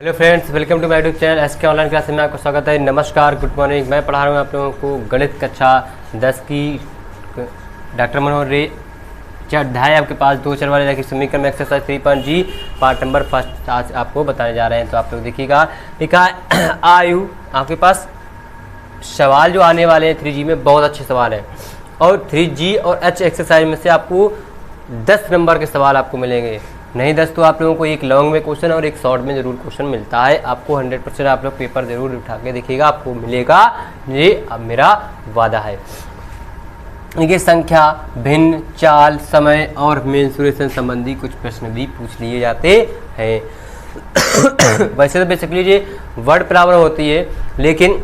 Hello friends, welcome to my YouTube channel SK online class में आपका स्वागत है। नमस्कार, गुड मॉर्निंग। मैं पढ़ा रहा हूँ आप लोगों को गणित कक्षा 10 की डॉक्टर मनोहर रे अध्याय आपके पास 2 चर वाले की समीकरण में exercise 3.G part number first आज आपको बताने जा रहे हैं। तो आप लोग देखिएगा, लिखा है आयु। आपके पास सवाल जो आने वाले हैं 3G में बहुत अच्छे सवाल हैं और 3G और H एक्सरसाइज में से आपको 10 नंबर के सवाल आपको मिलेंगे। नहीं 10 तो आप लोगों को एक लॉन्ग में क्वेश्चन और एक शॉर्ट में ज़रूर क्वेश्चन मिलता है। आपको 100% आप लोग पेपर ज़रूर उठा के देखिएगा, आपको मिलेगा, ये अब मेरा वादा है। ये संख्या, भिन्न, चाल, समय और मेंसुरेशन संबंधी कुछ प्रश्न भी पूछ लिए जाते हैं। वैसे तो बेसिकली ये वर्ड प्रॉब्लम होती है, लेकिन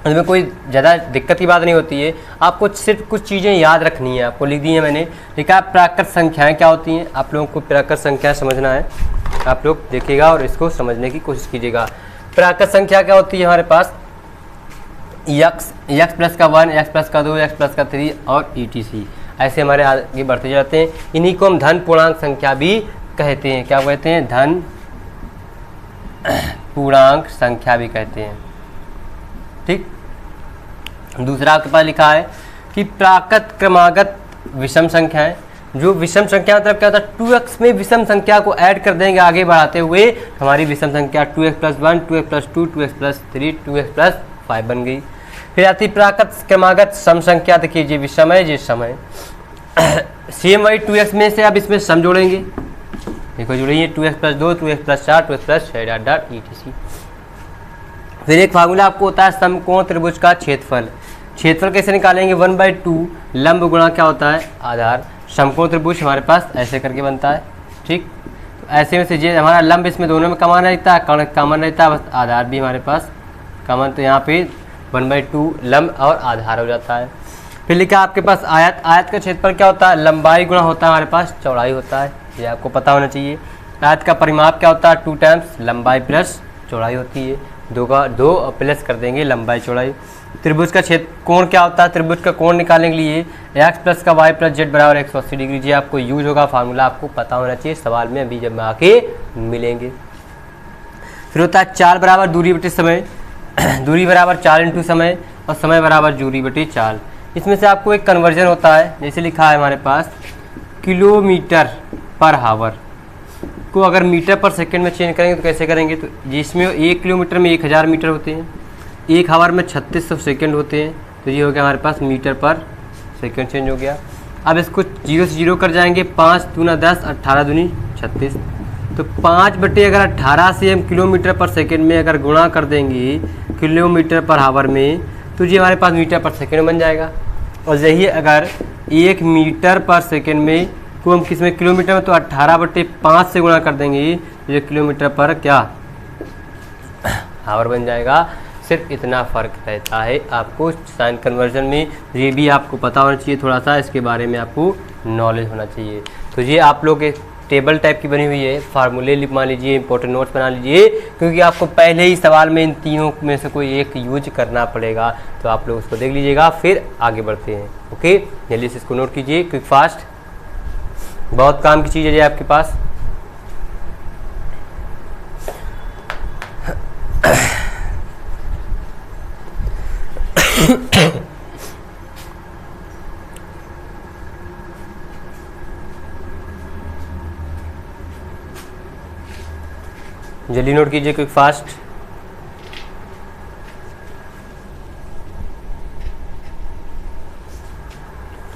इसमें कोई ज़्यादा दिक्कत की बात नहीं होती है। आपको सिर्फ कुछ चीज़ें याद रखनी है। आपको लिख दी है मैंने, लिखा है प्राकृत संख्याएं क्या होती हैं। आप लोगों को प्राकृत संख्या समझना है। आप लोग देखिएगा और इसको समझने की कोशिश कीजिएगा। प्राकृत संख्या क्या होती है हमारे पास, x प्लस का 1, x प्लस का 2, x प्लस का 3 और etc। ऐसे हमारे आगे बढ़ते जाते हैं। इन्हीं को हम धन पूर्णांक संख्या भी कहते हैं। क्या कहते हैं? धन पूर्णांक संख्या भी कहते हैं। ठीक। दूसरा आपके पास लिखा है कि प्राकृत क्रमागत विषम संख्याएं। जो विषम संख्या मतलब क्या होता है, 2x में विषम संख्या को ऐड कर देंगे आगे बढ़ाते हुए, हमारी विषम संख्या 2x plus 1, 2x plus 2, 2x plus 3, 2x plus 5 बन गई। फिर आती प्राकृत क्रमागत सम संख्या। देखिए ये विषम है, ये सम है। सेम वही 2x में से अब इसमें सम जोड़ेंगे। देखो जोड़ेंगे 2x plus 2, 2x plus 4, 2x plus 6 dot dot etc। फिर एक फार्मूला आपको होता है समकोण त्रिभुज का क्षेत्रफल। क्षेत्रफल कैसे निकालेंगे? 1/2 लंब गुणा क्या होता है? आधार। समकोण त्रिभुज हमारे पास ऐसे करके बनता है। ठीक। तो ऐसे में से ये हमारा लंब इसमें दोनों में कॉमन रहता है, कर्ण कॉमन रहता है, बस आधार भी हमारे पास कॉमन। तो यहाँ पे 1/2 लंब और आधार हो जाता है। फिर लिखा आपके पास आयत। आयत का क्षेत्रफल क्या होता है? लंबाई गुणा होता है हमारे पास चौड़ाई होता है। ये आपको पता होना चाहिए। आयत का परिमाप क्या होता है? 2 टाइम्स लंबाई प्लस चौड़ाई होती है। 2 का 2 प्लस कर देंगे लंबाई चौड़ाई। त्रिभुज का क्षेत्र कोण क्या होता है? त्रिभुज का कोण निकालने के लिए x प्लस का y प्लस जेड बराबर 180 डिग्री। जी आपको यूज होगा, फार्मूला आपको पता होना चाहिए सवाल में, अभी जब में आके मिलेंगे। फिर होता है चाल बराबर दूरी बटे समय। दूरी बराबर चाल इंटू समय और समय बराबर दूरी बटे चाल। इसमें से आपको एक कन्वर्जन होता है, जैसे लिखा है हमारे पास किलोमीटर पर हावर को अगर मीटर पर सेकंड में चेंज करेंगे तो कैसे करेंगे? तो जिसमें 1 किलोमीटर में 1000 मीटर होते हैं, 1 हावर में 3600 सेकंड होते हैं। तो ये हो गया हमारे पास मीटर पर सेकंड चेंज हो गया। अब इसको 0 से 0 कर जाएंगे। 5 दूना 10, 18 दूनी 36। तो 5 बटे अगर 18 से हम किलोमीटर पर सेकंड में अगर गुणा कर देंगे किलोमीटर पर हावर में, तो ये हमारे पास मीटर पर सेकंड बन जाएगा। और यही अगर 1 मीटर पर सेकंड में को हम किस में किलोमीटर में, तो 18/5 से गुणा कर देंगे, ये किलोमीटर पर क्या हावर बन जाएगा। सिर्फ इतना फ़र्क रहता है आपको साइन कन्वर्जन में। ये भी आपको पता होना चाहिए, थोड़ा सा इसके बारे में आपको नॉलेज होना चाहिए। तो ये आप लोग एक टेबल टाइप की बनी हुई है, फार्मूले मान लीजिए, इंपॉर्टेंट नोट्स बना लीजिए, क्योंकि आपको पहले ही सवाल में इन तीनों में से कोई एक यूज करना पड़ेगा। तो आप लोग उसको देख लीजिएगा, फिर आगे बढ़ते हैं। ओके, जल्दी से इसको नोट कीजिए, क्विक फास्ट, बहुत काम की चीज़ है ये आपके पास। जल्दी नोट कीजिए, क्विक फास्ट।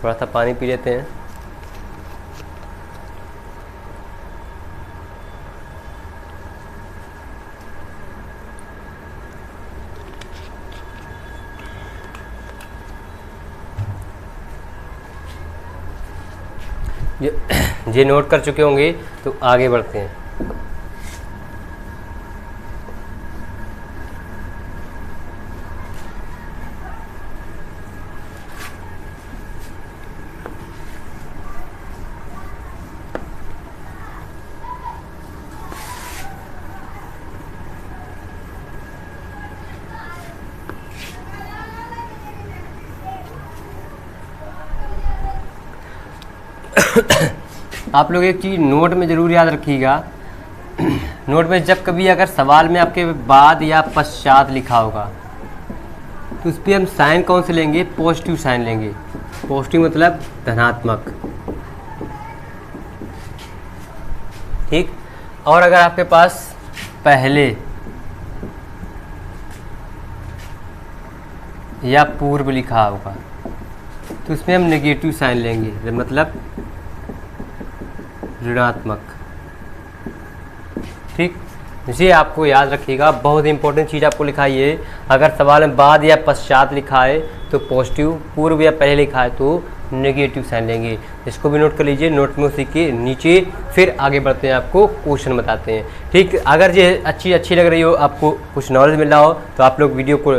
थोड़ा सा पानी पी लेते हैं। ये नोट कर चुके होंगे, तो आगे बढ़ते हैं। आप लोग एक चीज़ नोट में ज़रूर याद रखिएगा, नोट में जब कभी अगर सवाल में आपके बाद या पश्चात लिखा होगा तो उस पर हम साइन कौन से लेंगे, पॉजिटिव साइन लेंगे। पॉजिटिव मतलब धनात्मक, ठीक। और अगर आपके पास पहले या पूर्व लिखा होगा तो उसमें हम नेगेटिव साइन लेंगे, मतलब ऋणात्मक, ठीक। इसे आपको याद रखिएगा, बहुत इंपॉर्टेंट चीज़ आपको लिखा है ये। अगर सवाल में बाद या पश्चात लिखा है तो पॉजिटिव, पूर्व या पहले लिखा है तो नेगेटिव साइन लेंगे। इसको भी नोट कर लीजिए, नोट में उसी के नीचे। फिर आगे बढ़ते हैं, आपको क्वेश्चन बताते हैं, ठीक। अगर ये अच्छी लग रही हो, आपको कुछ नॉलेज मिल रहा हो तो आप लोग वीडियो को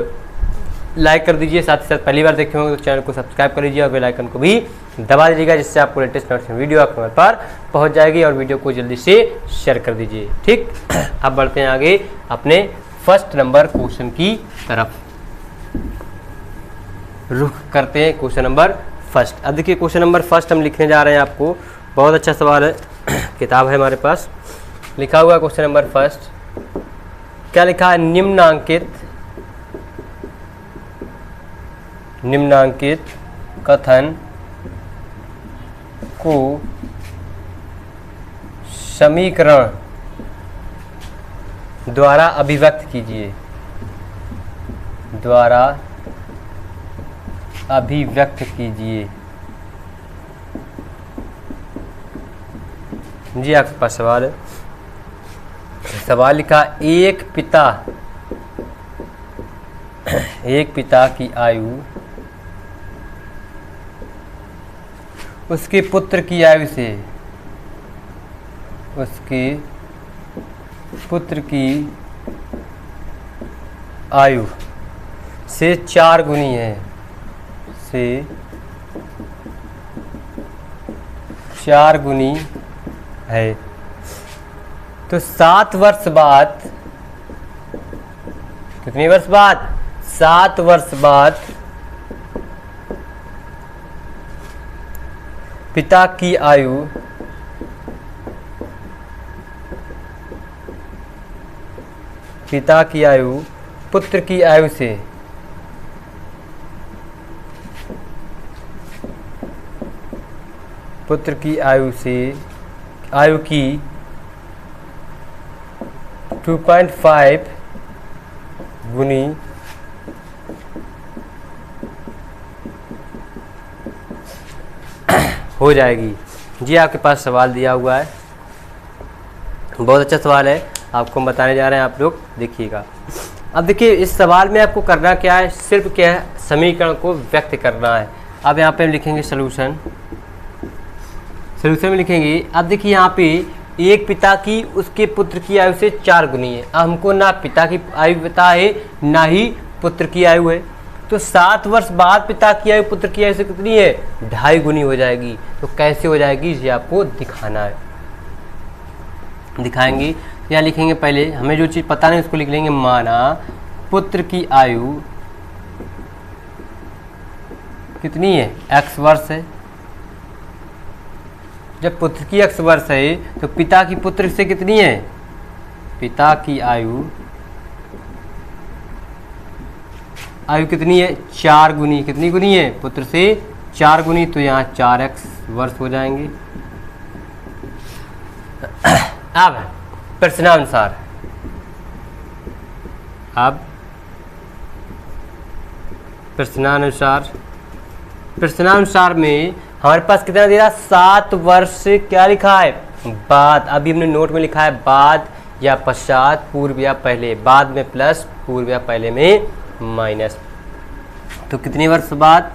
लाइक कर दीजिए। साथ ही साथ पहली बार देखे होंगे तो चैनल को सब्सक्राइब कर लीजिए और बेल आइकन को भी दबा दीजिएगा, जिससे आपको लेटेस्ट नोटिफिकेशन वीडियो आपके मोबाइल पर पहुंच जाएगी। और वीडियो को जल्दी से शेयर कर दीजिए, ठीक। अब बढ़ते हैं आगे अपने फर्स्ट नंबर क्वेश्चन की तरफ, रुख करते हैं क्वेश्चन नंबर फर्स्ट। अब देखिए क्वेश्चन नंबर फर्स्ट हम लिखने जा रहे हैं, आपको बहुत अच्छा सवाल है, किताब है हमारे पास, लिखा हुआ क्वेश्चन नंबर फर्स्ट। क्या लिखा है, निम्नांकित कथन को समीकरण द्वारा अभिव्यक्त कीजिए, जी। आपके पास सवाल है, सवाल लिखा, एक पिता की आयु उसके पुत्र की आयु से 4 गुनी है, तो 7 वर्ष बाद, कितने वर्ष बाद, 7 वर्ष बाद पिता की आयु पुत्र की आयु से आयु की 2.5 गुनी हो जाएगी। जी आपके पास सवाल दिया हुआ है, बहुत अच्छा सवाल है, आपको हम बताने जा रहे हैं, आप लोग देखिएगा। अब देखिए इस सवाल में आपको करना क्या है, सिर्फ क्या है, समीकरण को व्यक्त करना है। अब यहाँ पे हम लिखेंगे सॉल्यूशन में लिखेंगे। अब देखिए यहाँ पे एक पिता की उसके पुत्र की आयु से 4 गुनी है। अब हमको ना पिता की आयु पता है ना ही पुत्र की आयु है, तो 7 वर्ष बाद पिता की आयु पुत्र की आयु से कितनी है, 2.5 गुनी हो जाएगी। तो कैसे हो जाएगी ये आपको दिखाना है, दिखाएंगे। यहाँ लिखेंगे, पहले हमें जो चीज़ पता नहीं उसको लिख लेंगे। माना पुत्र की आयु कितनी है, x वर्ष है। जब पुत्र की x वर्ष है तो पिता की पुत्र से कितनी है, पिता की आयु कितनी है, 4 गुनी। कितनी गुनी है, पुत्र से 4 गुनी, तो यहाँ 4x वर्ष हो जाएंगे। अब प्रश्नानुसार, प्रश्नानुसार में हमारे पास कितना दे रहा, 7 वर्ष से क्या लिखा है, बाद। अभी हमने नोट में लिखा है बाद या पश्चात, पूर्व या पहले, बाद में प्लस, पूर्व या पहले में माइनस। तो कितने वर्ष बाद,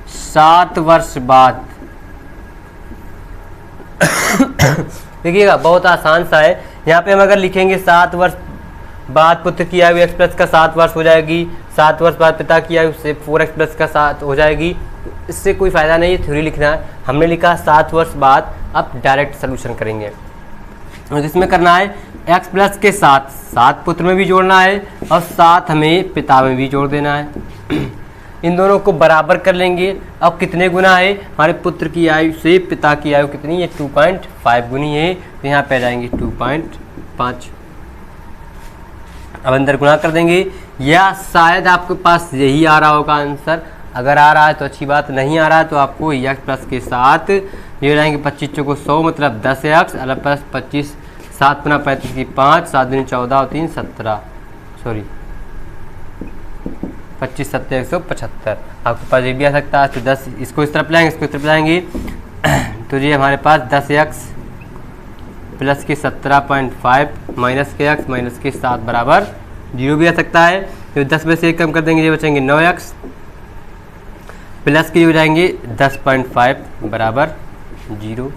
7 वर्ष बाद। देखिएगा बहुत आसान सा है। यहाँ पे हम अगर लिखेंगे 7 वर्ष बाद पुत्र की आयु x प्लस का 7 वर्ष हो जाएगी, 7 वर्ष बाद पिता की आयु से 4x प्लस का 7 हो जाएगी। इससे कोई फ़ायदा नहीं है, थ्योरी लिखना है। हमने लिखा 7 वर्ष बाद, अब डायरेक्ट सोल्यूशन करेंगे। इसमें करना है x प्लस के साथ 7 पुत्र में भी जोड़ना है और 7 हमें पिता में भी जोड़ देना है। इन दोनों को बराबर कर लेंगे। अब कितने गुना है, हमारे पुत्र की आयु से पिता की आयु कितनी है, 2.5 गुनी है। तो यहाँ पे आ जाएंगे 2.5। अब अंदर गुणा कर देंगे, या शायद आपके पास यही आ रहा होगा आंसर। अगर आ रहा है तो अच्छी बात, नहीं आ रहा है तो आपको x प्लस के साथ ये हो जाएंगे 25 चौको 100 मतलब 10x अलग प्लस 25 7 गुना 35 की 5 7 दूनी 14 और 3 17 सॉरी 25 7 175 आपके पास ये भी आ सकता है। तो 10 इसको इस तरफ लाएंगे, इसको इस तरफ लाएंगे तो ये हमारे पास 10x प्लस के 17.5 माइनस के x माइनस के 7 बराबर 0 भी आ सकता है। तो 10 में से 1 कम कर देंगे, ये बचेंगे 9x प्लस के हो जाएंगे 10.5 बराबर 0।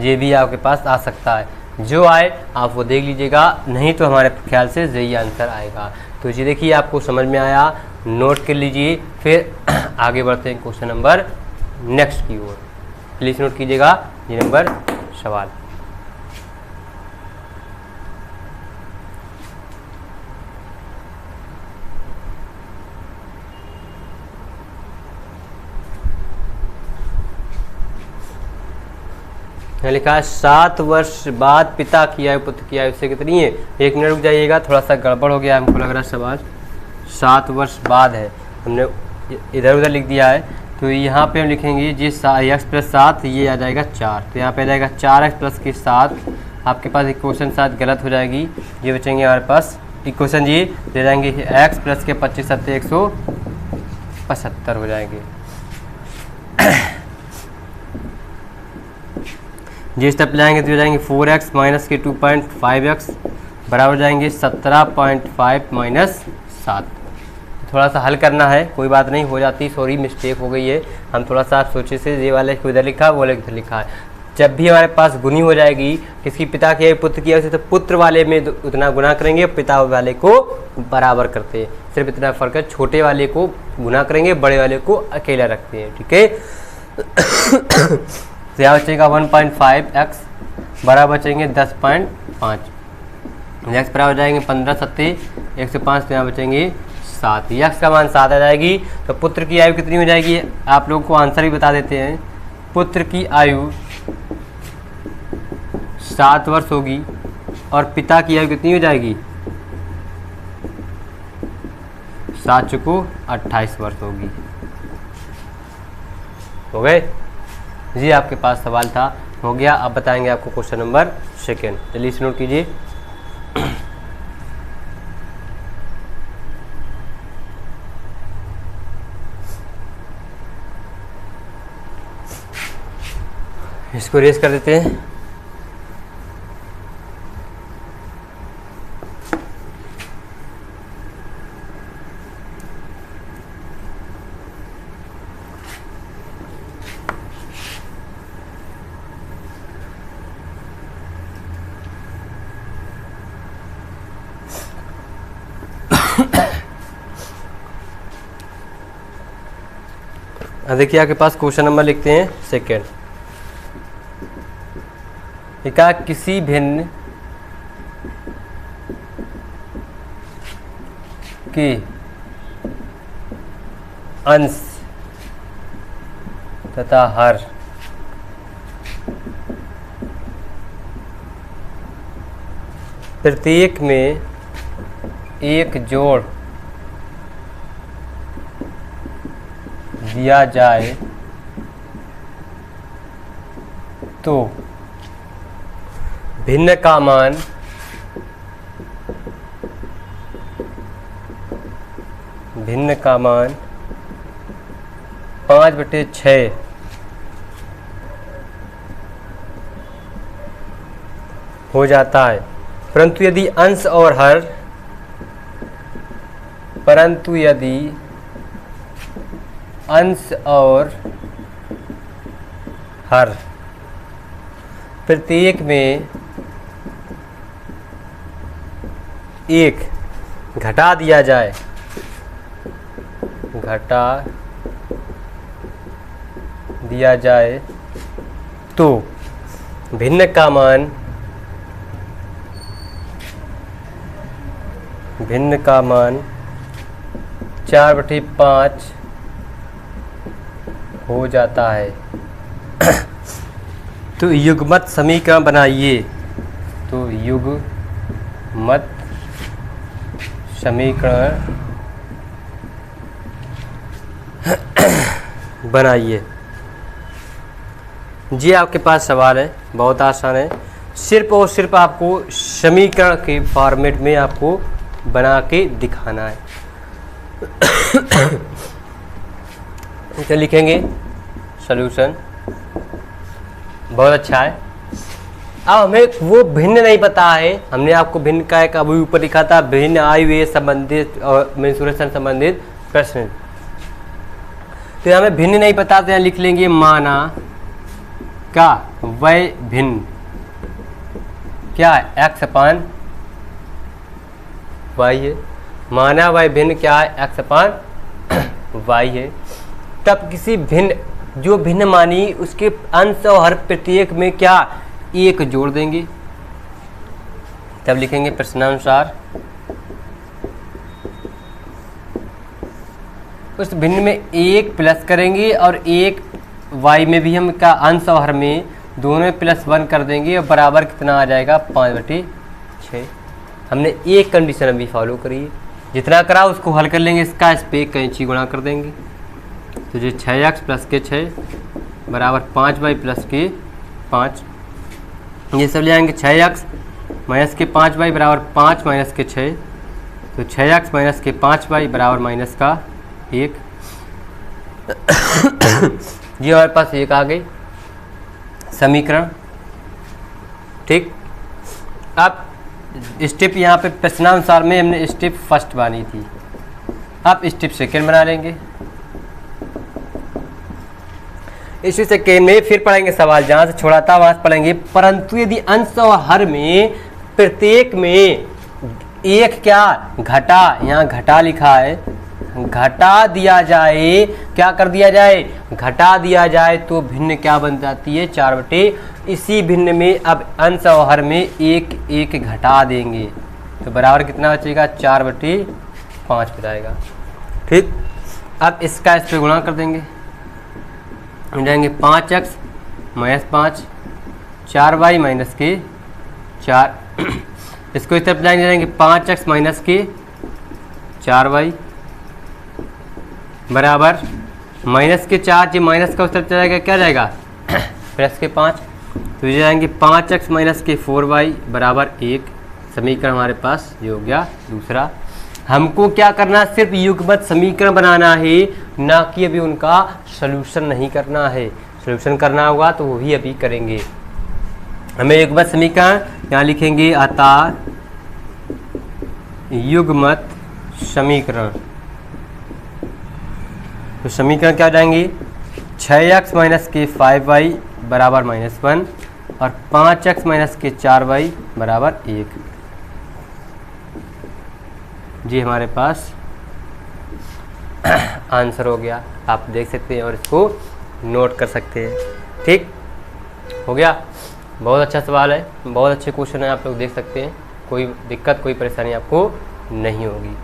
ये भी आपके पास आ सकता है, जो आए आप वो देख लीजिएगा, नहीं तो हमारे ख्याल से यही आंसर आएगा। तो ये देखिए आपको समझ में आया, नोट कर लीजिए। फिर आगे बढ़ते हैं क्वेश्चन नंबर नेक्स्ट की ओर। प्लीज़ नोट कीजिएगा ये नंबर सवाल। यहाँ लिखा है 7 वर्ष बाद पिता की आयु पुत्र की आयु से कितनी है। 1 मिनट रुक जाइएगा, थोड़ा सा गड़बड़ हो गया हमको लग रहा है सवाल। 7 वर्ष बाद है, हमने इधर उधर लिख दिया है। तो यहाँ पे हम लिखेंगे जी x प्लस 7 ये आ जाएगा 4। तो यहाँ पे आ जाएगा 4x प्लस के 7। आपके पास इक्वेशन 7 गलत हो जाएगी, ये बचेंगे हमारे पास इक्वेशन जी दे जाएंगे x प्लस के 25 7 175 हो जाएंगे। जी स्टेप लाएंगे तो हो जाएंगे 4x माइनस के 2.5x बराबर जाएंगे 17.5 माइनस 7। थोड़ा सा हल करना है, कोई बात नहीं, हो जाती, सॉरी मिस्टेक हो गई है। हम थोड़ा सा आप सोचे से ये वाले को इधर लिखा, वो वाले इधर लिखा है। जब भी हमारे पास गुनी हो जाएगी किसकी पिता की पुत्र की आयु से, तो पुत्र वाले में उतना गुना करेंगे, पिता वाले को बराबर करते हैं। सिर्फ इतना फर्क है, छोटे वाले को गुना करेंगे, बड़े वाले को अकेला रखते हैं। ठीक है, तो यहाँ बचेगा 1.5x बराबर बचेंगे 10.5। x बराबर हो जाएंगे 15 7 105। तो यहाँ बचेंगे 7। x का मान 7 आ जाएगी। तो पुत्र की आयु कितनी हो जाएगी, आप लोगों को आंसर भी बता देते हैं। पुत्र की आयु 7 वर्ष होगी और पिता की आयु कितनी हो जाएगी 7 चुको 28 वर्ष होगी। हो गए जी, आपके पास सवाल था, हो गया। अब बताएंगे आपको क्वेश्चन नंबर 2। जल्दी से नोट कीजिए। इसको रेस कर देते हैं। देखिए आपके पास क्वेश्चन नंबर लिखते हैं 2। लिखा किसी भिन्न के अंश तथा हर प्रत्येक में एक जोड़ दिया जाए तो भिन्न का मान भिन्न का मान 5/6 हो जाता है। परंतु यदि अंश और हर प्रत्येक में एक घटा दिया जाए तो भिन्न का मान 4/5 हो जाता है। तो युग्मत समीकरण बनाइए। तो युग्मत समीकरण बनाइए। जी आपके पास सवाल है, बहुत आसान है, सिर्फ और सिर्फ आपको समीकरण के फॉर्मेट में आपको बना के दिखाना है। तो लिखेंगे सॉल्यूशन, बहुत अच्छा है। अब हमें वो भिन्न नहीं पता है, हमने आपको भिन्न का एक अभी ऊपर लिखा था, भिन्न आयु संबंधित और मेंसुरेशन संबंधित प्रश्न। तो हमें भिन्न नहीं पता, तो यहाँ लिख लेंगे माना का वय भिन्न क्या है, x अपान y है। माना वय भिन्न क्या है, x अपान y है। तब किसी भिन्न जो भिन्न मानी उसके अंश और हर प्रत्येक में क्या एक जोड़ देंगे। तब लिखेंगे प्रश्नानुसार उस भिन्न में एक प्लस करेंगे और एक y में भी हम का अंश और हर में दोनों में +1 कर देंगे और बराबर कितना आ जाएगा 5/6। हमने एक कंडीशन अभी फॉलो करी है, जितना करा उसको हल कर लेंगे, इसका इस पे कैंची गुणा कर देंगे। तो जो 6x + के 6 बराबर 5y + के 5, ये सब ले आएंगे। 6x - के 5y बराबर 5 - के 6, तो 6x - के 5y बराबर -1। ये हमारे पास एक आ गई समीकरण, ठीक। अब स्टेप यहाँ पे प्रश्नानुसार में हमने स्टेप फर्स्ट बानी थी, अब स्टेप सेकेंड बना लेंगे। इसी सेकेंड में फिर पढ़ेंगे सवाल, जहाँ से छोड़ा था वहाँ से पढ़ेंगे। परंतु यदि अंश और हर में प्रत्येक में एक क्या घटा, यहाँ घटा लिखा है, घटा दिया जाए, क्या कर दिया जाए, घटा दिया जाए, तो भिन्न क्या बन जाती है 4/। इसी भिन्न में अब अंश और हर में एक एक घटा देंगे, तो बराबर कितना बचेगा 4/5 बचाएगा, ठीक। अब इसका इस पे गुणा कर देंगे, मिल जाएंगे 5x - 5 4y - के 4। इसको इस तरफ जाएंगे 5x - के 4y बराबर -के 4, जो माइनस का उस तरफ जाएगा क्या जाएगा +के 5, तो ये जाएंगे 5x - के 4y बराबर 1। समीकरण हमारे पास ये हो गया दूसरा। हमको क्या करना, सिर्फ युग्मत समीकरण बनाना है, ना कि अभी उनका सॉल्यूशन नहीं करना है। सॉल्यूशन करना होगा तो वो भी अभी करेंगे। हमें युग्मत समीकरण यहाँ लिखेंगे, अतः युग्मत समीकरण। तो समीकरण क्या हो जाएंगे 6x - के 5y बराबर -1 और 5x - के 4y बराबर 1। जी हमारे पास आंसर हो गया, आप देख सकते हैं और इसको नोट कर सकते हैं, ठीक हो गया। बहुत अच्छा सवाल है, बहुत अच्छे क्वेश्चन है, आप लोग देख सकते हैं, कोई दिक्कत कोई परेशानी आपको नहीं होगी।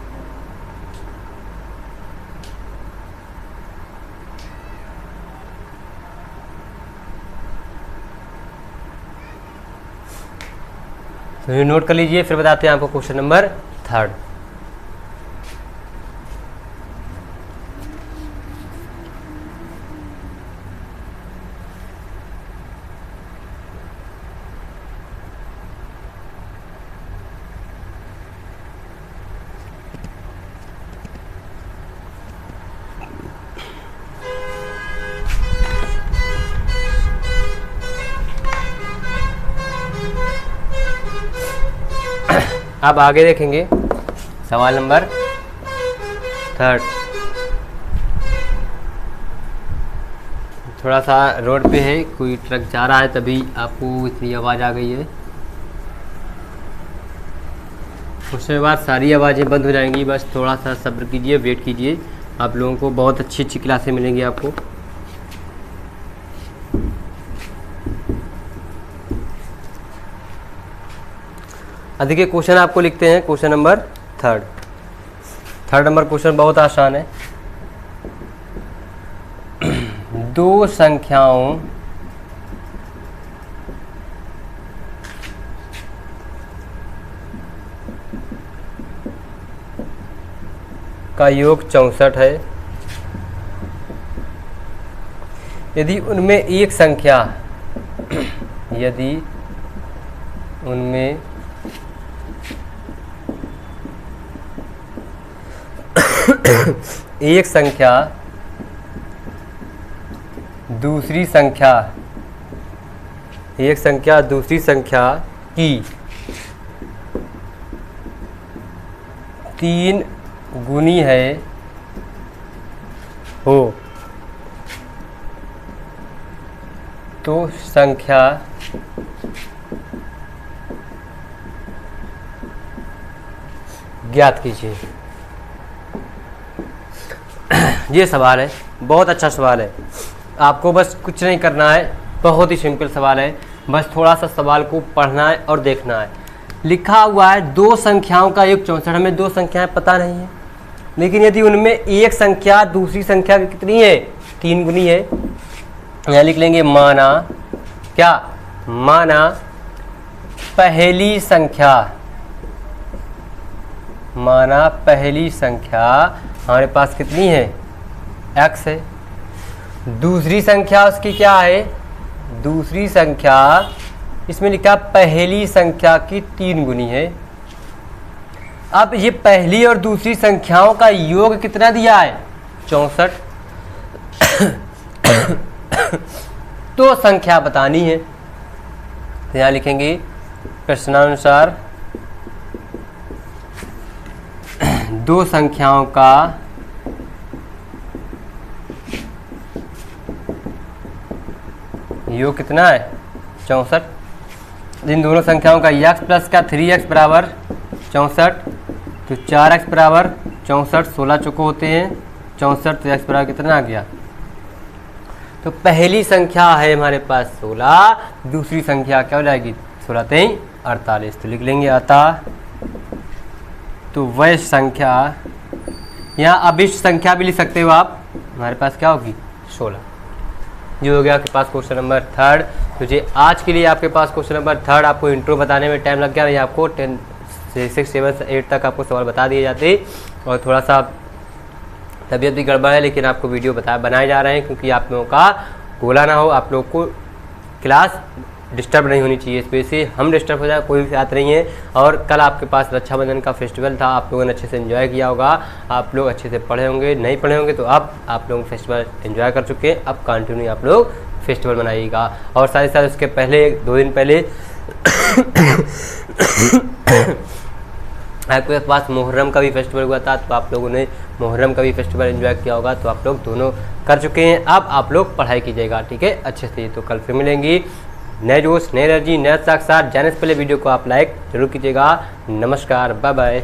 तो ये नोट कर लीजिए, फिर बताते हैं आपको क्वेश्चन नंबर 3। अब आगे देखेंगे सवाल नंबर 3। थोड़ा सा रोड पे है, कोई ट्रक जा रहा है, तभी आपको इतनी आवाज़ आ गई है। उसके बाद सारी आवाज़ें बंद हो जाएंगी, बस थोड़ा सा सब्र कीजिए, वेट कीजिए, आप लोगों को बहुत अच्छी अच्छी क्लासें मिलेंगी आपको। देखिए क्वेश्चन आपको लिखते हैं, क्वेश्चन नंबर 3। 3 नंबर क्वेश्चन बहुत आसान है। दो संख्याओं का योग 64 है। यदि उनमें एक संख्या यदि उनमें एक संख्या दूसरी संख्या की 3 गुनी है हो तो संख्या ज्ञात कीजिए। ये सवाल है, बहुत अच्छा सवाल है। आपको बस कुछ नहीं करना है, बहुत ही सिंपल सवाल है। बस थोड़ा सा सवाल को पढ़ना है और देखना है। लिखा हुआ है दो संख्याओं का योग 64। हमें दो संख्याएं पता नहीं है, लेकिन यदि उनमें एक संख्या दूसरी संख्या की कितनी है, 3 गुनी है। यहाँ लिख लेंगे माना क्या, माना पहली संख्या, माना पहली संख्या हमारे पास कितनी है, x है। दूसरी संख्या उसकी क्या है, दूसरी संख्या इसमें लिखा पहली संख्या की 3 गुनी है। अब ये पहली और दूसरी संख्याओं का योग कितना दिया है, 64। तो संख्या बतानी है, तो यहाँ लिखेंगे प्रश्नानुसार दो संख्याओं का योग कितना है, 64। इन दोनों संख्याओं का x प्लस का 3x बराबर 64, तो 4x बराबर 64, 16 चौको होते हैं 64, तो x बराबर कितना आ गया। तो पहली संख्या है हमारे पास 16, दूसरी संख्या क्या हो जाएगी, 16 3 48। तो लिख लेंगे अतः तो वह संख्या, यहाँ अभिष्ट संख्या भी लिख सकते हो आप, हमारे पास क्या होगी 16। ये हो गया आपके पास क्वेश्चन नंबर 3। तो जी आज के लिए आपके पास क्वेश्चन नंबर 3, आपको इंट्रो बताने में टाइम लग गया। ये आपको 10 से 6 7 8 तक आपको सवाल बता दिए जाते, और थोड़ा सा तबीयत भी गड़बड़ है, लेकिन आपको वीडियो बनाए जा रहे हैं क्योंकि आप लोगों का गोला ना हो, आप लोग को क्लास डिस्टर्ब नहीं होनी चाहिए। इस वजह से हम डिस्टर्ब हो जाए कोई भी बात नहीं है। और कल आपके पास रक्षाबंधन का फेस्टिवल था, आप लोगों ने अच्छे से एंजॉय किया होगा, आप लोग अच्छे से पढ़े होंगे, नहीं पढ़े होंगे तो अब आप लोग फेस्टिवल एंजॉय कर चुके हैं, अब कंटिन्यू आप लोग फेस्टिवल मनाइएगा। और साथ ही साथ उसके पहले 2 दिन पहले आपके पास मुहर्रम का भी फेस्टिवल हुआ था, तो आप लोगों ने मुहर्रम का भी फेस्टिवल एंजॉय किया होगा, तो आप लोग दोनों कर चुके हैं। अब आप लोग पढ़ाई कीजिएगा, ठीक है, अच्छे से। तो कल फिर मिलेंगी नए जोश, नए एनर्जी, नए उत्साह के साथ। जाने से पहले वीडियो को आप लाइक जरूर कीजिएगा। नमस्कार, बाय बाय।